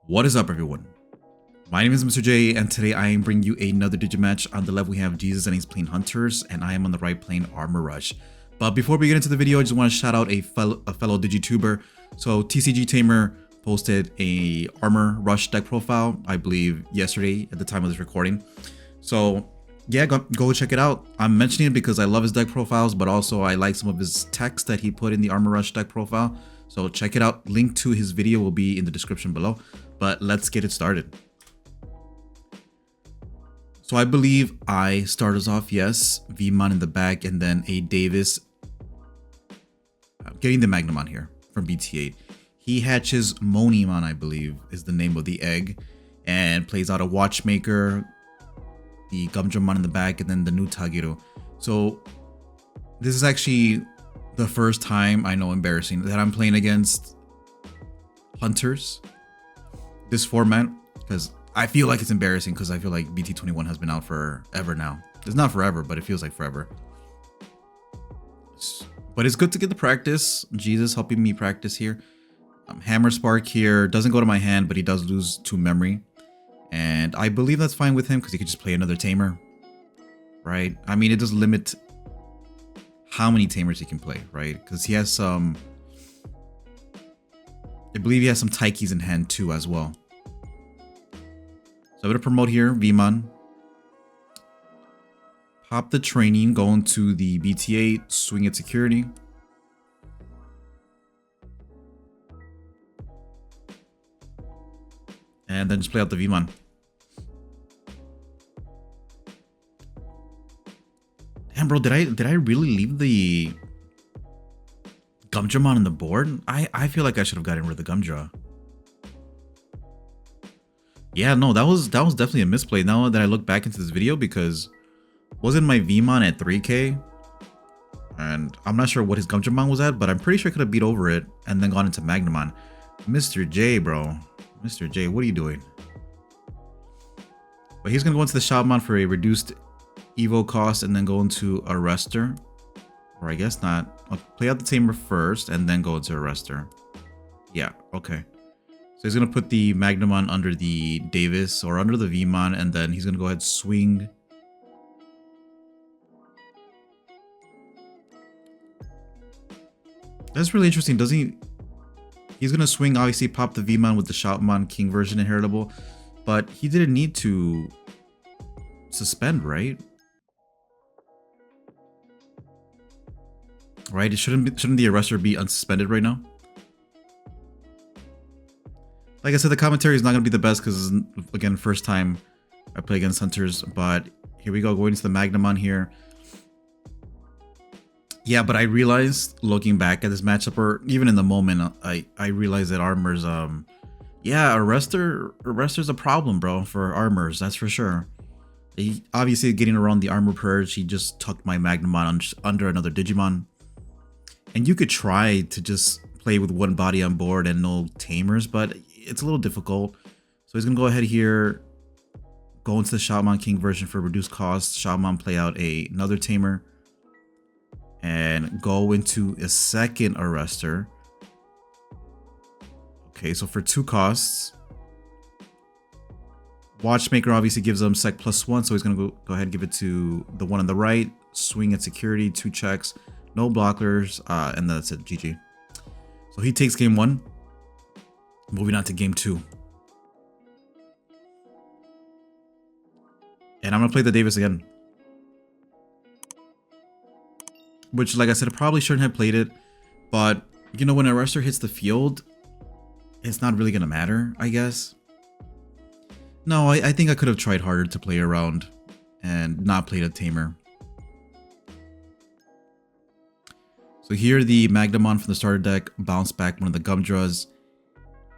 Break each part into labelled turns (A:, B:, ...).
A: What is up, everyone? My name is Mr. J, and today I am bringing you another Digimatch. On the left we have Jesus and he's playing Hunters, and I am on the right playing Armor Rush. But before we get into the video, I just want to shout out a fellow Digituber. So TCG Tamer posted a Armor Rush deck profile, I believe yesterday at the time of this recording. So yeah, go check it out. I'm mentioning it because I love his deck profiles, but also I like some of his text that he put in the Armor Rush deck profile. So check it out. Link to his video will be in the description below. But let's get it started. So I believe I start us off, yes, Vmon in the back, and then a Davis getting the Magnamon here from BT8. He hatches Monimon, I believe, is the name of the egg, and plays out a Watchmaker, the Gumdramon in the back, and then the new Tagiru. So this is actually the first time, I know, embarrassing, that I'm playing against Hunters this format, because I feel like it's embarrassing because I feel like BT21 has been out forever now. It's not forever, but it feels like forever. But it's good to get the practice. Jesus helping me practice here. Hammer Spark here doesn't go to my hand, but he does lose 2 memory. And I believe that's fine with him because he could just play another Tamer, right? I mean, it does limit how many Tamers he can play, right? Because he has some... I believe he has some Taikis in hand too as well. So I'm going to promote here, Vmon. Pop the training, go into the BT8, swing at security. And then just play out the Vmon. Damn, bro, did I really leave the Gumdramon on the board? I feel like I should have gotten rid of the Gumdra. Yeah, no, that was definitely a misplay now that I look back into this video, because wasn't my Vmon at 3k? And I'm not sure what his Gumdramon was at, but I'm pretty sure I could have beat over it and then gone into Magnamon. Mr. J, bro. Mr. J, what are you doing? But he's going to go into the Shaman for a reduced Evo cost and then go into Arrestor. Or I guess not. I'll play out the Tamer first and then go into Arrestor. Yeah, okay. So he's going to put the Magnamon under the Davis or under the Vmon, and then he's going to go ahead and swing. That's really interesting. Does he... He's going to swing, obviously pop the Vmon with the Shoutmon King version inheritable, but he didn't need to suspend, right? Right? Shouldn't the Arrestor be unsuspended right now? Like I said, the commentary is not going to be the best because, again, first time I play against Hunters. But here we go, going into the Magnamon here. Yeah, but I realized, looking back at this matchup, or even in the moment, I realized that Armor's, yeah, Arrestor's a problem, bro, for Armors, that's for sure. He, obviously, getting around the Armor Purge, he just tucked my Magnamon under another Digimon. And you could try to just play with one body on board and no Tamers, but it's a little difficult. So he's going to go ahead here, go into the Shaman King version for reduced cost. Shaman play out another Tamer. And go into a second Arrestor. Okay, so for 2 costs. Watchmaker obviously gives him sec +1, so he's going to go ahead and give it to the one on the right. Swing at security, 2 checks. No blockers, and that's it, GG. So he takes game 1. Moving on to game 2. And I'm going to play the Davis again. Which, like I said, I probably shouldn't have played it. But, you know, when an Arrestor hits the field, it's not really going to matter, I guess. No, I think I could have tried harder to play around and not played a Tamer. So here the Magnamon from the starter deck, bounce back one of the Gumdras,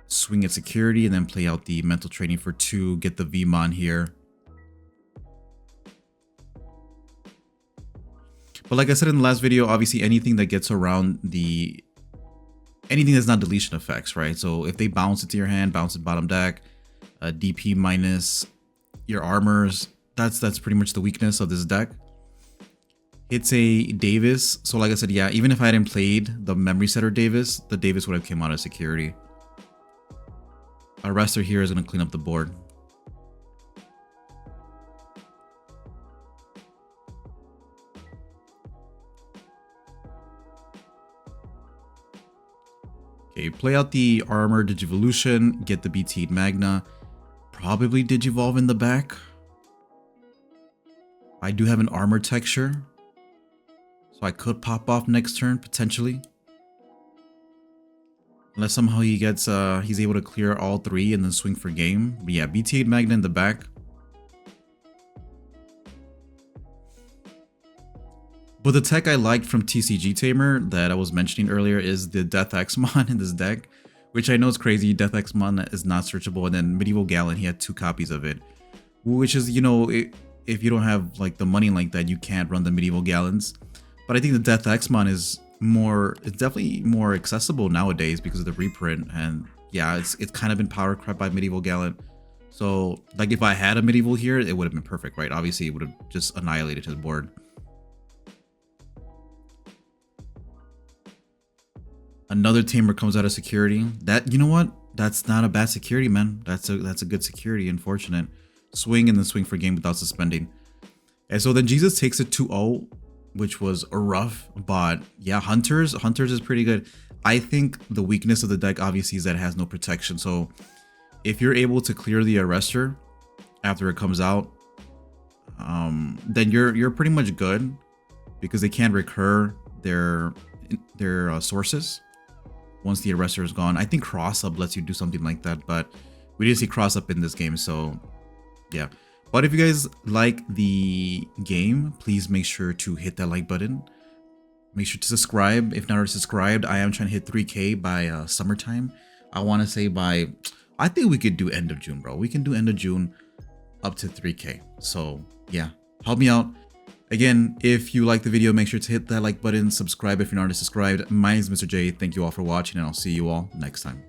A: swing at security, and then play out the mental training for 2, get the Vmon here. But like I said in the last video, obviously anything that gets around the... anything that's not deletion effects, right? So if they bounce into your hand, bounce it bottom deck, DP minus, your armors. That's pretty much the weakness of this deck. It's a Davis, so like I said, yeah, even if I hadn't played the memory setter Davis, the Davis would have came out of security. Arrestor here is going to clean up the board. Okay, play out the Armor Digivolution, get the BT Magna, probably Digivolve in the back. I do have an armor texture, so I could pop off next turn, potentially. Unless somehow he gets, he's able to clear all three and then swing for game. But yeah, BT Magna in the back. But the tech I liked from TCG Tamer that I was mentioning earlier is the Death X-Mon in this deck, which I know is crazy. Death X-Mon is not searchable, and then Medieval Gallon, he had 2 copies of it, which is, you know, if you don't have like the money like that, you can't run the Medieval Gallons. But I think the Death X-Mon is more, it's definitely more accessible nowadays because of the reprint, and yeah, it's kind of been power crept by Medieval Gallon. So like if I had a Medieval here, it would have been perfect, right? Obviously, it would have just annihilated his board. Another Tamer comes out of security. That, you know what? That's not a bad security, man. That's a good security. Unfortunate. Swing and then swing for game without suspending. And so then Jesus takes it 2-0, which was a rough, but yeah, Hunters is pretty good. I think the weakness of the deck obviously is that it has no protection. So if you're able to clear the Arrestor after it comes out, then you're pretty much good because they can't recur their sources once the Arrestor is gone. I think cross up lets you do something like that, but we didn't see cross up in this game, so yeah. But if you guys like the game, please make sure to hit that like button. Make sure to subscribe if not already subscribed. I am trying to hit 3K by summertime. I want to say by, I think we could do end of June, bro. We can do end of June up to 3K. So yeah, help me out. Again, if you like the video, make sure to hit that like button, subscribe if you're not already subscribed. My name is Mr. J. Thank you all for watching, and I'll see you all next time.